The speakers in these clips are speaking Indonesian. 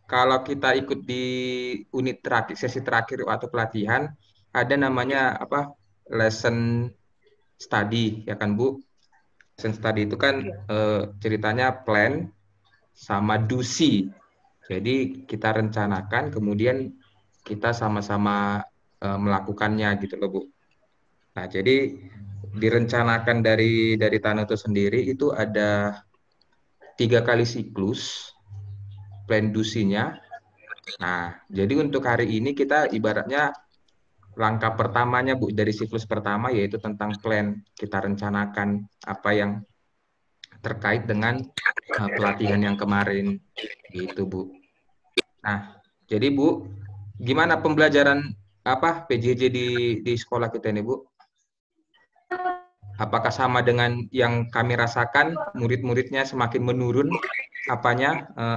kalau kita ikut di unit terakhir, sesi terakhir atau pelatihan, ada namanya lesson study, ya kan Bu? Lesson study itu kan ceritanya plan sama do see. Jadi kita rencanakan, kemudian kita sama-sama melakukannya gitu loh Bu. Nah, jadi direncanakan dari Tanoto sendiri itu ada 3 kali siklus plan dusinya. Nah, jadi untuk hari ini kita ibaratnya langkah pertamanya Bu dari siklus pertama yaitu tentang plan. Kita rencanakan apa yang terkait dengan pelatihan yang kemarin gitu Bu. Nah, jadi Bu, gimana pembelajaran PJJ di sekolah kita ini Bu? Apakah sama dengan yang kami rasakan, murid-muridnya semakin menurun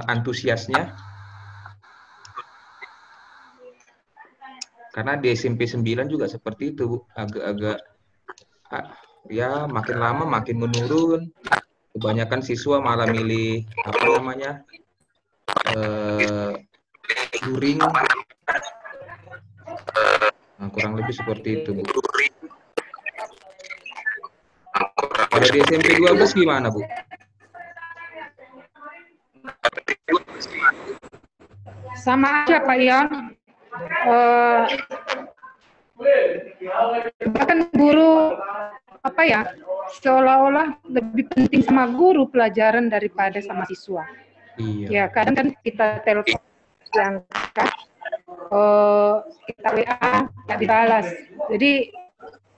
antusiasnya? Karena di SMP 9 juga seperti itu, Bu. Agak-agak ya makin lama makin menurun. Kebanyakan siswa malah milih luring. Nah, kurang lebih seperti itu, Bu. Kalau di SMP 12 gimana, Bu? Sama aja Pak Ion. Bahkan guru seolah-olah lebih penting sama guru pelajaran daripada sama siswa. Iya. Ya kadang kan kita telepon yang kita WA nggak dibalas. Jadi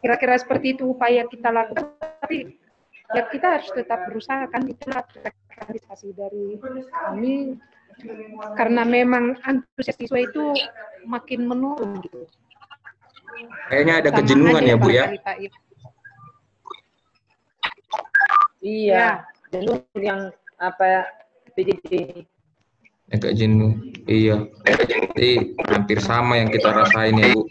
kira-kira seperti itu upaya kita lakukan. Tapi ya kita harus tetap berusaha kan, itulah realisasi dari kami. Karena memang antusias siswa itu makin menurun gitu. Kayaknya ada kejenuhan ya Bu ya? Iya, jenuh yang PJJ. Agak jenuh, iya. Jadi hampir sama yang kita rasain ya Bu.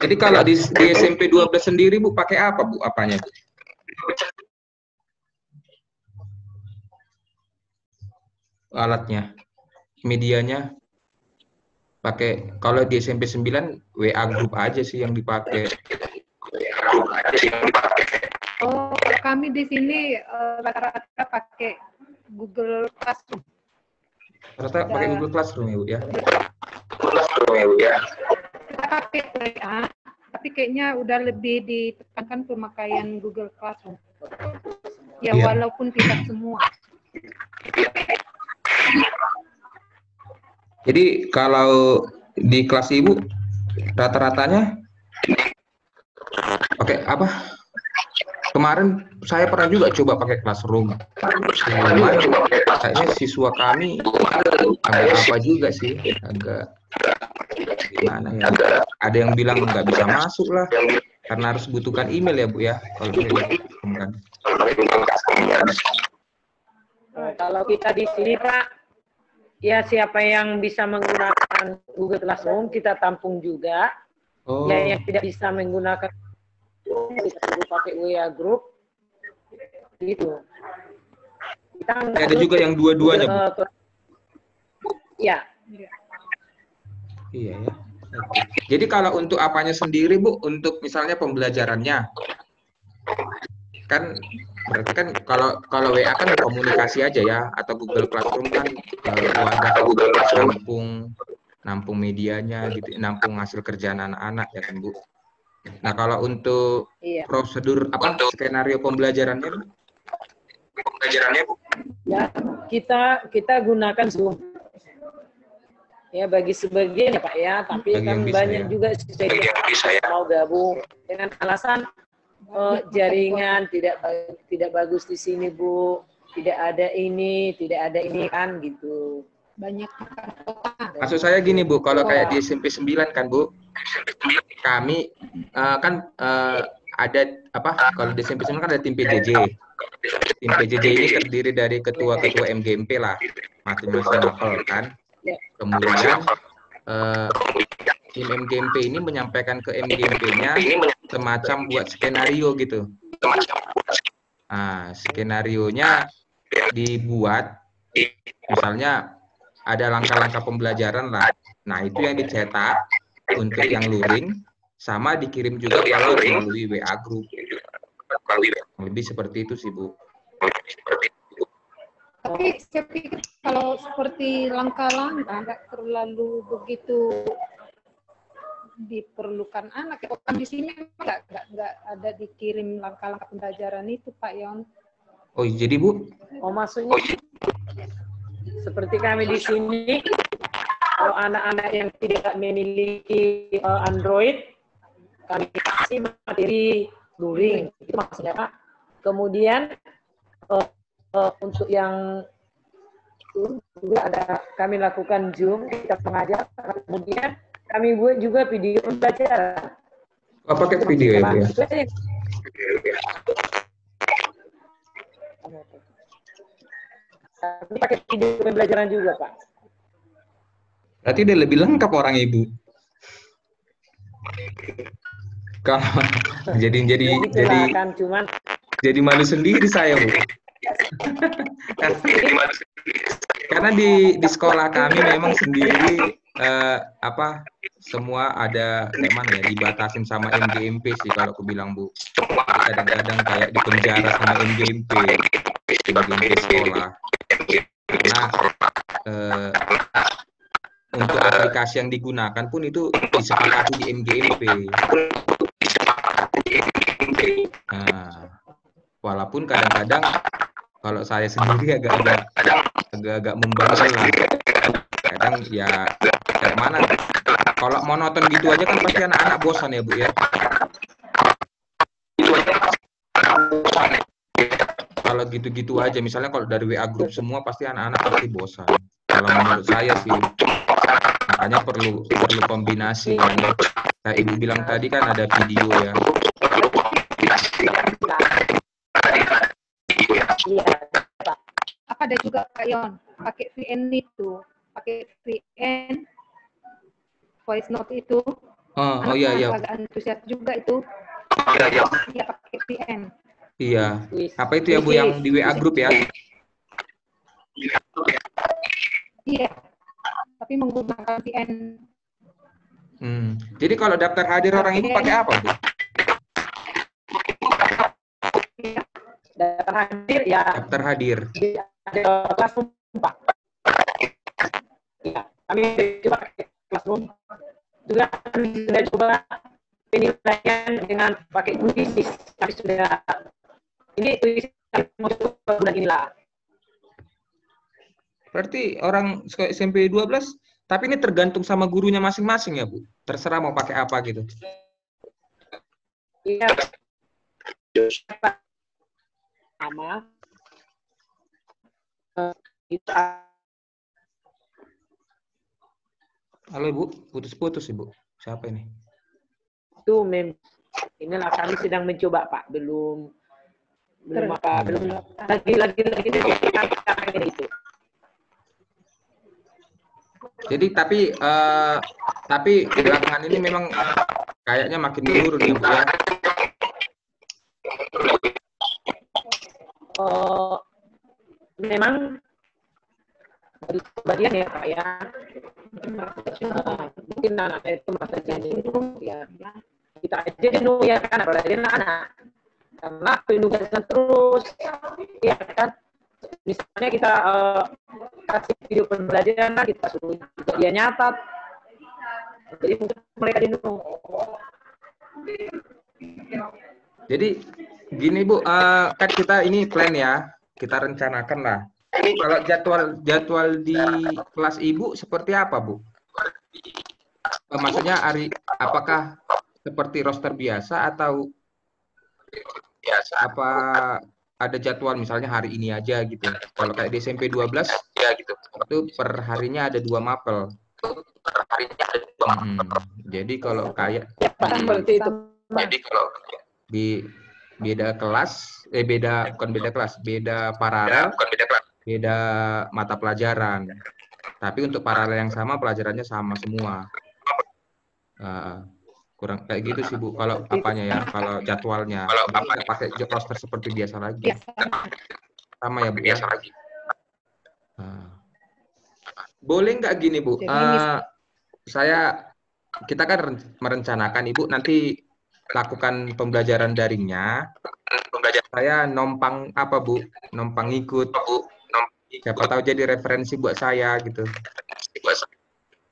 Jadi kalau di SMP 12 sendiri Bu pakai apa Bu? Apanya Bu? Alatnya, medianya pakai, kalau di SMP 9 WA grup aja sih yang dipakai. Oh, kami di sini rata-rata pakai Google Classroom. Rata pakai Google Classroom ya Bu ya? Kita pakai WA, tapi kayaknya udah lebih ditekankan pemakaian Google Classroom. Ya, walaupun tidak semua. Jadi kalau di kelas Ibu rata-ratanya pakai apa? Kemarin saya pernah juga coba pakai Classroom. Kayaknya siswa kami agak apa juga sih, agak gimana ya? Ada yang bilang nggak bisa masuk lah, karena harus butuhkan email ya Bu ya. Kalau kita di sini Pak, ya siapa yang bisa menggunakan Google Classroom kita tampung juga. Oh. Ya yang tidak bisa menggunakan bisa pakai WA Group gitu. Ada juga yang dua-duanya Bu. Ya. Iya ya. Jadi kalau untuk apanya sendiri Bu, untuk misalnya pembelajarannya, kan berarti kan kalau WA kan komunikasi aja ya, atau Google Classroom kan wadah nampung medianya gitu, nampung hasil kerjaan anak-anak ya kan Bu. Nah kalau untuk prosedur skenario pembelajarannya Bu? Ya kita gunakan Zoom. Ya bagi sebagian ya Pak ya, tapi bagi kan banyak juga saya mau gabung dengan alasan jaringan tidak bagus di sini Bu, tidak ada ini kan gitu. Banyak. Maksud saya gini Bu, kalau kayak di SMP 9 kan Bu, kami kan ada kalau di SMP 9 kan ada tim PJJ. Tim PJJ ini terdiri dari ketua-ketua MGMP lah, masing-masing level kan. Kemudian tim MGMP ini menyampaikan ke MGMP-nya semacam buat skenario gitu. Nah, skenarionya dibuat Misalnya ada langkah-langkah pembelajaran lah. Nah, itu yang dicetak untuk yang luring, sama dikirim juga kalau melalui WA group. Lebih seperti itu sih, Bu. Tapi saya pikir kalau seperti langkah-langkah nggak terlalu begitu diperlukan anak. Kan di sini nggak ada dikirim langkah-langkah pembelajaran itu, Pak Yon. Oh, jadi Bu? Oh, maksudnya seperti kami di sini, kalau anak-anak yang tidak memiliki Android, kami kasih materi luring, itu maksudnya Pak. Kemudian untuk yang juga ada kami lakukan Zoom, kita mengajar, kemudian kami buat juga video pembelajaran. Oh, pakai video ya, Bu ya? Kami pakai video pembelajaran juga, Pak. Berarti udah lebih lengkap orang Ibu. Kalau jadi malu sendiri saya, Bu. Karena di sekolah kami memang sendiri semua ada kayak mana ya, dibatasin sama MGMP sih kalau aku bilang, Bu. Kadang-kadang kayak di penjara sama MGMP sekolah. Karena untuk aplikasi yang digunakan pun itu disepakati di MGMP. Nah, walaupun kadang-kadang kalau saya sendiri agak membangga lah. Kadang ya kayak mana? Kalau monoton gitu aja kan pasti anak-anak bosan ya, Bu ya. Kalau gitu-gitu aja, misalnya kalau dari WA group semua pasti anak-anak pasti bosan. Kalau menurut saya sih, makanya perlu kombinasi kan. Kayak Ibu bilang tadi kan ada video ya. Ada juga Kak Yon, pakai VN itu, pakai VN voice note itu. Oh iya. Agak antusias juga itu. Iya pakai VN. Iya. Apa itu ya, Bu, yang di WA group ya? Iya. Tapi menggunakan VN. Jadi kalau daftar hadir orang Ibu pakai apa, Bu? Daftar hadir ya. Daftar hadir. Ada Classroom, Pak. Ya, kami coba pakai Classroom. Juga kami sudah coba penilaian dengan pakai kuisis. Kami sudah ini kuisis mau coba bulan inilah. Berarti orang SMP 12, tapi ini tergantung sama gurunya masing-masing ya, Bu? Terserah mau pakai apa gitu. Iya. Sama. Halo Ibu, putus-putus Ibu. Siapa ini? Itu inilah kami sedang mencoba Pak, belum lagi itu. Jadi tapi belakangan ini memang kayaknya makin menurun ya, Bu ya. Memang bagian ya Pak ya. Mungkin anak itu masa jenuh ya. Kita aja jenuh ya kan, apalagi anak. Karena penugasan terus ya kan. Misalnya kita kasih video pembelajaran, kita suruh juga dia nyatat. Jadi mungkin mereka jenuh. Jadi gini Bu, kan kita ini plan ya, kita rencanakan lah. Kalau jadwal di kelas Ibu seperti apa, Bu? Maksudnya apakah seperti roster biasa atau apa ada jadwal misalnya hari ini aja gitu? Kalau kayak di SMP 12 ya gitu. Itu per harinya ada 2 mapel. Jadi kalau kayak seperti itu. Jadi kalau di beda kelas, beda paralel, beda mata pelajaran. Tapi untuk paralel yang sama, pelajarannya sama semua. Kurang kayak gitu sih Bu. Kalau apanya ya, kalau jadwalnya, kita pakai roster seperti biasa lagi. Sama ya Bu ya. Boleh nggak gini Bu? Kita kan merencanakan Ibu nanti lakukan pembelajaran daringnya. Saya nompang apa Bu? Nompang ikut. Siapa tahu jadi referensi buat saya gitu.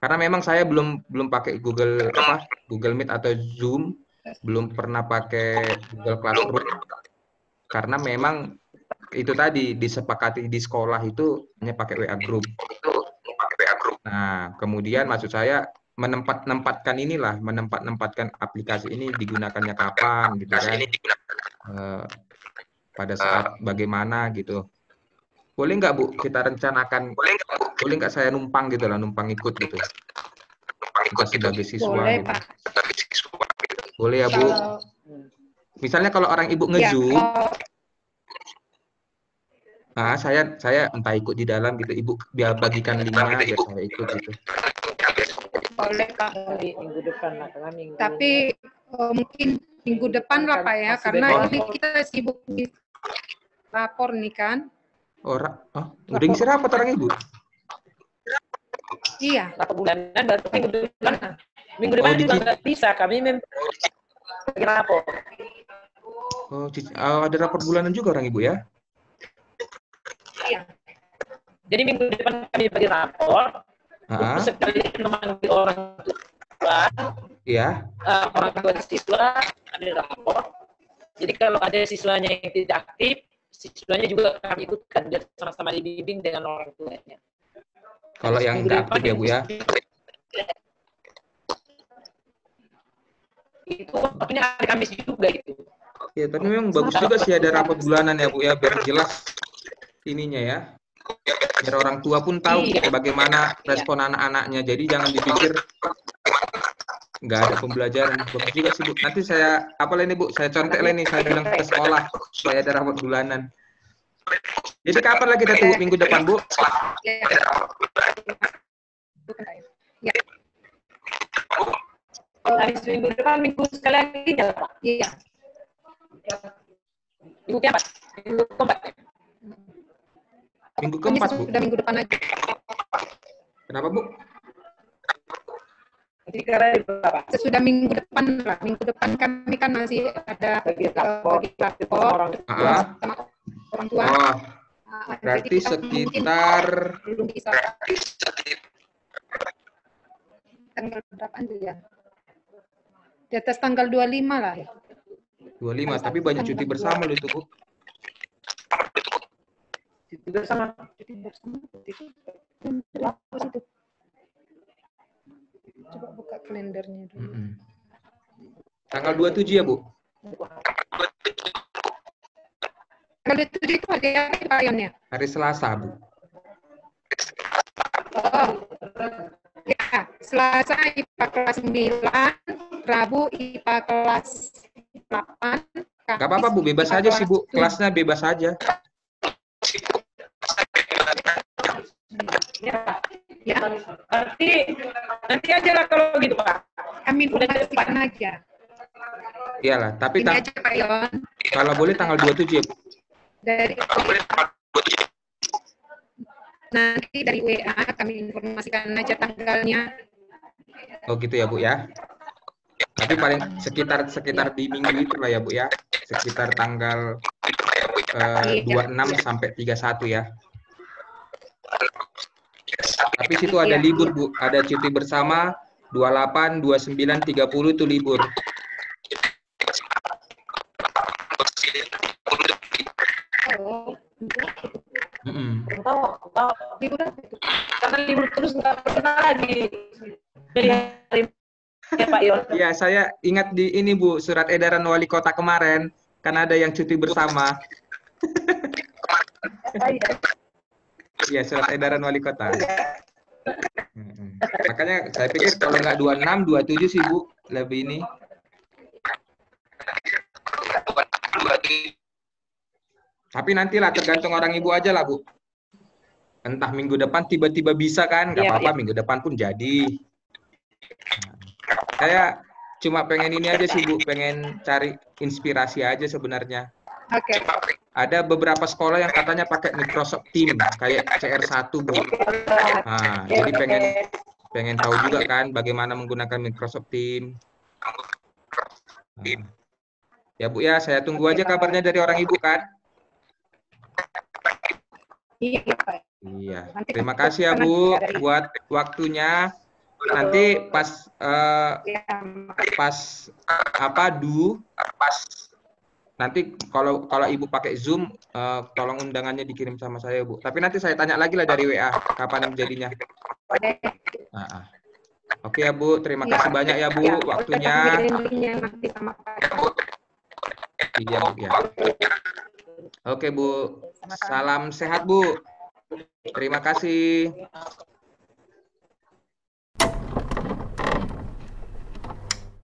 Karena memang saya belum pakai Google Meet atau Zoom, belum pernah pakai Google Classroom. Karena memang itu tadi disepakati di sekolah itu hanya pakai WA Group. Nah, kemudian maksud saya menempatkan aplikasi ini digunakannya kapan gitu kan. Pada saat bagaimana gitu. Boleh nggak Bu kita rencanakan, boleh nggak saya numpang gitu lah, numpang ikut gitu. Kita sebagai siswa boleh, gitu. Pak. Boleh ya Bu. Misalnya kalau orang Ibu nge-Zoom, saya entah ikut di dalam gitu, Ibu biar bagikan linknya biar saya ikut gitu. Boleh Pak. Minggu depan lah, karena minggu Tapi mungkin minggu depan lah Pak ya, karena ini kita sibuk di lapor nih kan. Udah ngisi rapat orang Ibu? Iya. Lapor bulanan baru minggu depan. Minggu depan juga nggak bisa, kami memang bagi rapor. Ada rapor bulanan juga orang Ibu ya? Iya. Jadi minggu depan kami bagi rapor. Untuk sekali memanggil orang tua, orang tua siswa ada rapor. Jadi kalau ada siswanya yang tidak aktif, siswanya juga kami ikutkan biar sama-sama dibimbing dengan orang tuanya. Kalau yang tidak aktif ya Bu ya? Itu waktunya hari Kamis juga itu. Ya, tapi memang bagus juga sih ada rapat bulanan ya Bu ya, biar jelas ininya ya. Biar orang tua pun tahu bagaimana respon anak-anaknya. Jadi jangan dipikir nggak ada pembelajaran. Bagus juga sih Bu. Nanti saya ini Bu, saya contek lah nih, saya bilang ke sekolah supaya ada rapat bulanan. Jadi kapan lagi kita tunggu minggu depan Bu? Ya. Hari minggu depan, minggu sekali lagi ya Pak? Iya. Minggu keempat? Minggu keempat? Minggu keempat Bu? Sudah minggu depan aja. Kenapa Bu? Jadi karena berapa? Sudah minggu depan lah. Minggu depan kami kan masih ada bagi lapor sama orang tua. Berarti sekitar belum bisa. Tanggal berapa ya? Di atas tanggal 25 lah ya. 25, tapi banyak cuti bersama loh itu Bu. Cuti bersama. Coba buka kalendernya dulu. Tanggal 27 ya Bu? Tanggal 27 itu hari apa Pak Yon ya? Hari Selasa Bu. Ya, Selasa IPA kelas 9, Rabu IPA kelas 8. Gak apa-apa Bu, bebas aja sih Bu. Kelasnya bebas aja. Ya, nanti aja lah kalau gitu Pak. Kami informasikan aja. Iyalah, tapi Ini aja Pak Yon. kalau boleh tanggal 27 ya Bu. Nanti dari WA kami informasikan aja tanggalnya. Oh gitu ya Bu ya. Tapi paling sekitar di minggu itu lah ya Bu ya. Sekitar tanggal 26 sampai 31 ya. Tapi situ ada libur Bu, ada cuti bersama 28, 29, 30 itu libur. Tahu. Libur karena libur terus nggak pernah lagi. Jadi hari ya Pak Yon. Iya, saya ingat di ini Bu, surat edaran wali kota kemarin, kan ada yang cuti bersama. Iya, surat edaran wali kota. Makanya saya pikir kalau nggak 26, 27 sih Bu, lebih ini. Tapi nantilah tergantung orang Ibu aja lah Bu. Entah minggu depan tiba-tiba bisa kan, nggak apa-apa, minggu depan pun jadi. Saya cuma pengen ini aja sih Bu, pengen cari inspirasi aja sebenarnya. Oke. Ada beberapa sekolah yang katanya pakai Microsoft Teams kayak CR1, Bu. Nah, jadi pengen tahu juga kan bagaimana menggunakan Microsoft Teams. Nah, ya Bu ya, saya tunggu aja kabarnya dari orang Ibu kan. Iya, Pak. Iya. Terima kasih ya Bu buat waktunya. Nanti pas nanti kalau Ibu pakai Zoom, tolong undangannya dikirim sama saya, Bu. Tapi nanti saya tanya lagi lah dari WA kapan jadinya. Nah, oke ya Bu, terima kasih banyak ya Bu waktunya. Iya Bu ya. Oke Bu, salam sehat Bu. Terima kasih.